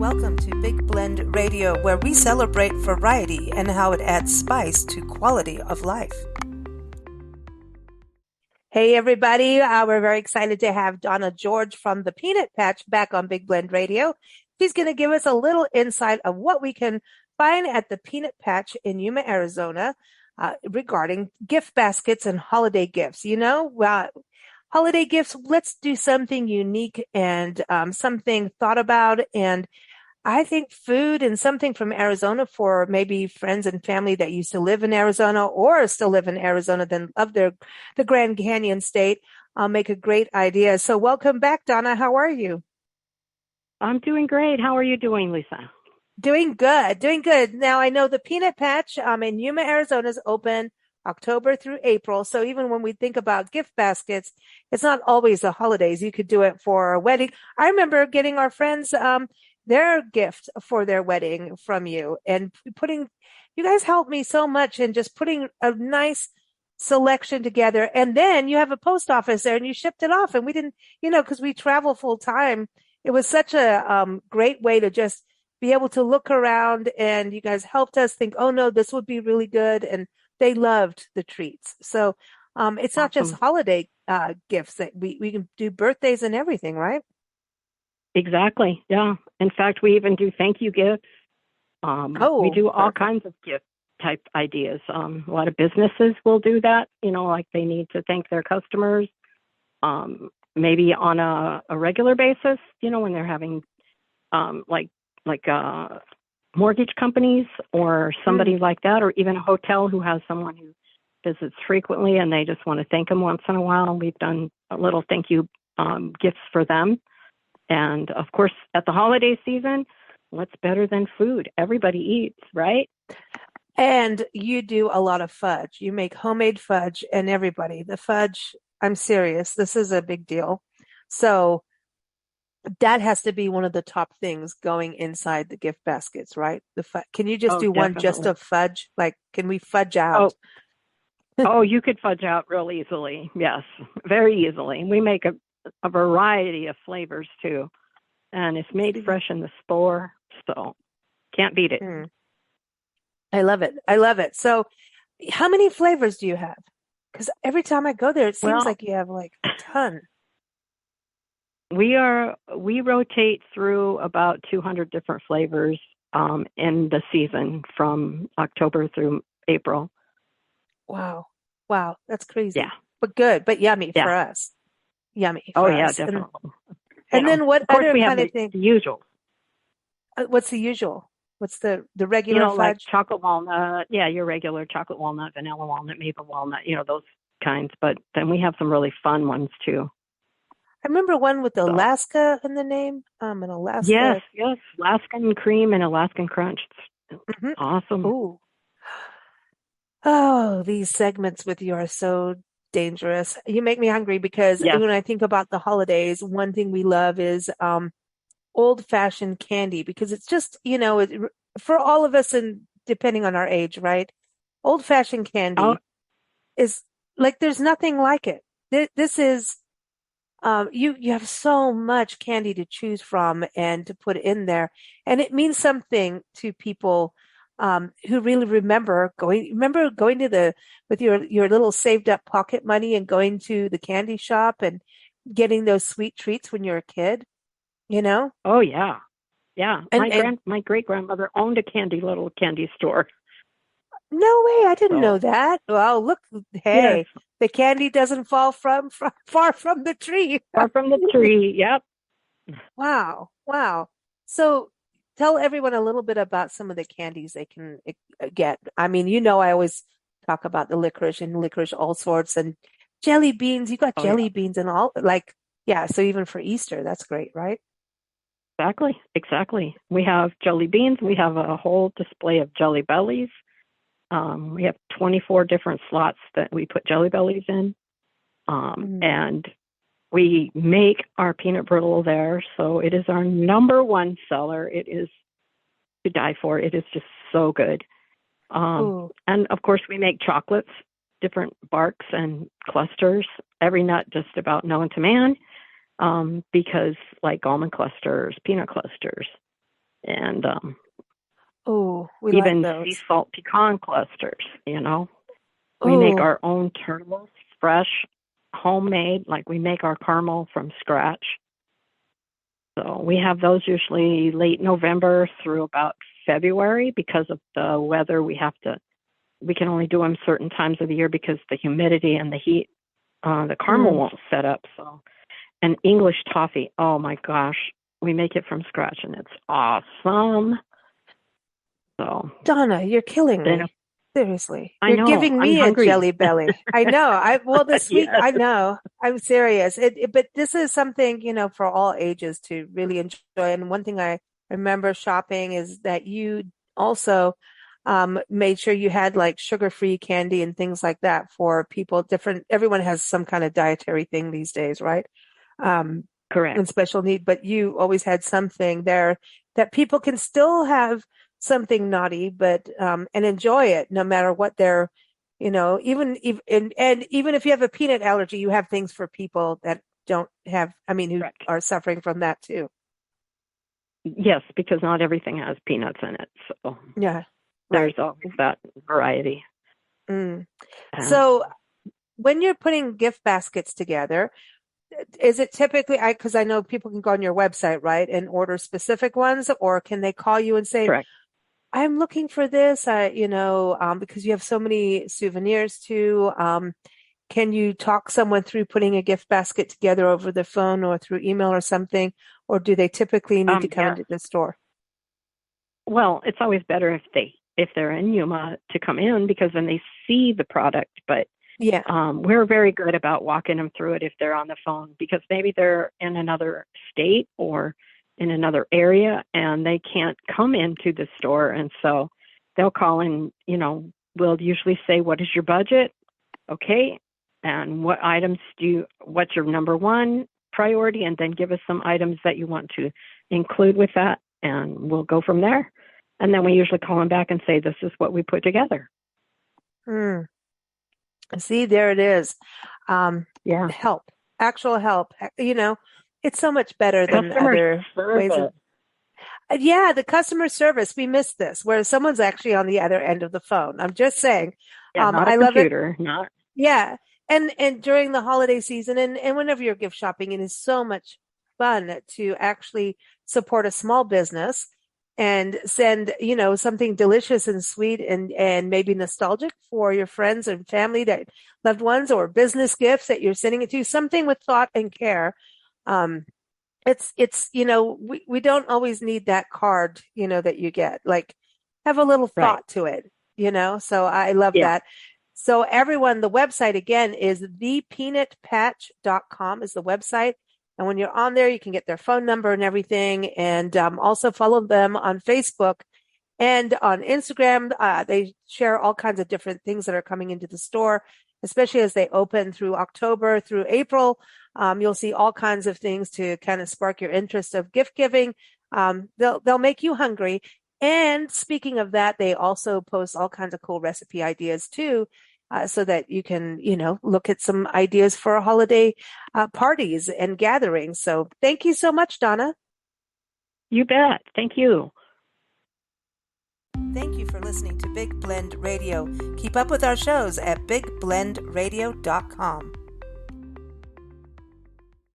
Welcome to Big Blend Radio, where we celebrate variety and how it adds spice to quality of life. Hey, everybody. We're very excited to have Donna George from the Peanut Patch back on Big Blend Radio. She's going to give us a little insight of what we can find at the Peanut Patch in Yuma, Arizona, regarding gift baskets and holiday gifts. Holiday gifts, let's do something unique and something thought about. And I think food and something from Arizona for maybe friends and family that used to live in Arizona or still live in Arizona, then love the Grand Canyon state, make a great idea. So welcome back, Donna. How are you? I'm doing great. How are you doing, Lisa? Doing good. Now, I know the Peanut Patch in Yuma, Arizona is open October through April. So even when we think about gift baskets, it's not always the holidays. You could do it for a wedding. I remember getting our friends their gift for their wedding from you, and you guys helped me so much in just putting a nice selection together. And then you have a post office there and you shipped it off, and we didn't, because we travel full time. It was such a great way to just be able to look around, and you guys helped us think, oh no, this would be really good. And they loved the treats. So it's not just holiday gifts that we can do birthdays and everything, right? Exactly. Yeah. In fact, we even do thank you gifts. We do all kinds of gift type ideas. A lot of businesses will do that, like they need to thank their customers, maybe on a regular basis, when they're having like mortgage companies or somebody like that, or even a hotel who has someone who visits frequently and they just want to thank them once in a while. We've done a little thank you gifts for them. And of course, at the holiday season, what's better than food? Everybody eats, right? And you do a lot of fudge. You make homemade fudge, and the fudge, I'm serious, this is a big deal. So that has to be one of the top things going inside the gift baskets, right? Can you just do definitely. one just of fudge? Like, can we fudge out? You could fudge out real easily. Yes, very easily. We make a variety of flavors too, and it's made fresh in the store, so can't beat it. I love it. So how many flavors do you have? Because every time I go there, it seems like you have like a ton. We rotate through about 200 different flavors in the season from October through April. Wow, that's crazy. Yeah, but good, but yummy for us. Yummy. Definitely. And then what other kind of thing? The usual. What's the usual? What's the regular fudge? Like chocolate walnut. Yeah, your regular chocolate walnut, vanilla walnut, maple walnut. Those kinds. But then we have some really fun ones too. I remember one with Alaska in the name. An Alaska. Yes, Alaskan cream and Alaskan crunch. It's awesome. Ooh. Oh, these segments with you are so dangerous. You make me hungry because when I think about the holidays, one thing we love is old-fashioned candy, because it's just, for all of us, and depending on our age, right? Old-fashioned candy is like, there's nothing like it. This is, you have so much candy to choose from and to put in there. And it means something to people who really remember going to with your little saved up pocket money and going to the candy shop and getting those sweet treats when you're a kid, Oh yeah. Yeah. My great grandmother owned a little candy store. No way. I didn't know that. Well, look, hey, the candy doesn't fall from far from the tree. Far from the tree. Yep. Wow. So tell everyone a little bit about some of the candies they can get. I mean, I always talk about the licorice all sorts, and jelly beans. You got jelly beans and all, so even for Easter, that's great, right? Exactly. We have jelly beans. We have a whole display of jelly bellies. We have 24 different slots that we put jelly bellies in. And we make our peanut brittle there. So it is our number one seller. It is to die for. It is just so good. And of course, we make chocolates, different barks and clusters, every nut just about known to man, because like almond clusters, peanut clusters, and we even like those. sea salt pecan clusters, you know. Ooh. We make our own turtles, fresh, homemade, like we make our caramel from scratch. So we have those usually late November through about February. Because of the weather. We can only do them certain times of the year because the humidity and the heat, the caramel won't set up. So, and English toffee, oh my gosh, we make it from scratch and it's awesome. So, Donna, you're killing me. Seriously. You're know, giving me a jelly belly. I know. The sweet, yes. I know. I'm serious. But this is something, for all ages to really enjoy. And one thing I remember shopping is that you also made sure you had like sugar-free candy and things like that for people. Everyone has some kind of dietary thing these days, right? Correct. And special need, but you always had something there that people can still have something naughty, but and enjoy it no matter what they're, even if you have a peanut allergy, you have things for people that don't have, who Correct. are suffering from that too. Yes, because not everything has peanuts in it. So yeah, there's always that variety. So when you're putting gift baskets together, is it typically, because I know people can go on your website, right, and order specific ones, or can they call you and say, correct. I'm looking for this, because you have so many souvenirs too. Can you talk someone through putting a gift basket together over the phone or through email or something, or do they typically need to come into the store? Well, it's always better if they're in Yuma to come in because then they see the product. But yeah, we're very good about walking them through it if they're on the phone because maybe they're in another state or in another area and they can't come into the store. And so they'll call in, we'll usually say, what is your budget? Okay. And what items what's your number one priority? And then give us some items that you want to include with that. And we'll go from there. And then we usually call them back and say, this is what we put together. See, there it is. Help, actual help. It's so much better than other ways of. The customer service. We miss this, where someone's actually on the other end of the phone. I'm just saying. Not a I computer, love it. not. Yeah, and during the holiday season, and whenever you're gift shopping, it is so much fun to actually support a small business and send, something delicious and sweet and maybe nostalgic for your friends and family, that loved ones, or business gifts that you're sending it to, something with thought and care. It's we don't always need that card, that you get. Like, have a little thought to it, so I love that. So everyone, the website again is thepeanutpatch.com is the website. And when you're on there, you can get their phone number and everything. And also follow them on Facebook and on Instagram. They share all kinds of different things that are coming into the store, especially as they open through October through April. You'll see all kinds of things to kind of spark your interest of gift giving. They'll make you hungry. And speaking of that, they also post all kinds of cool recipe ideas too, so that you can, look at some ideas for holiday parties and gatherings. So thank you so much, Donna. You bet. Thank you. Thank you for listening to Big Blend Radio. Keep up with our shows at bigblendradio.com.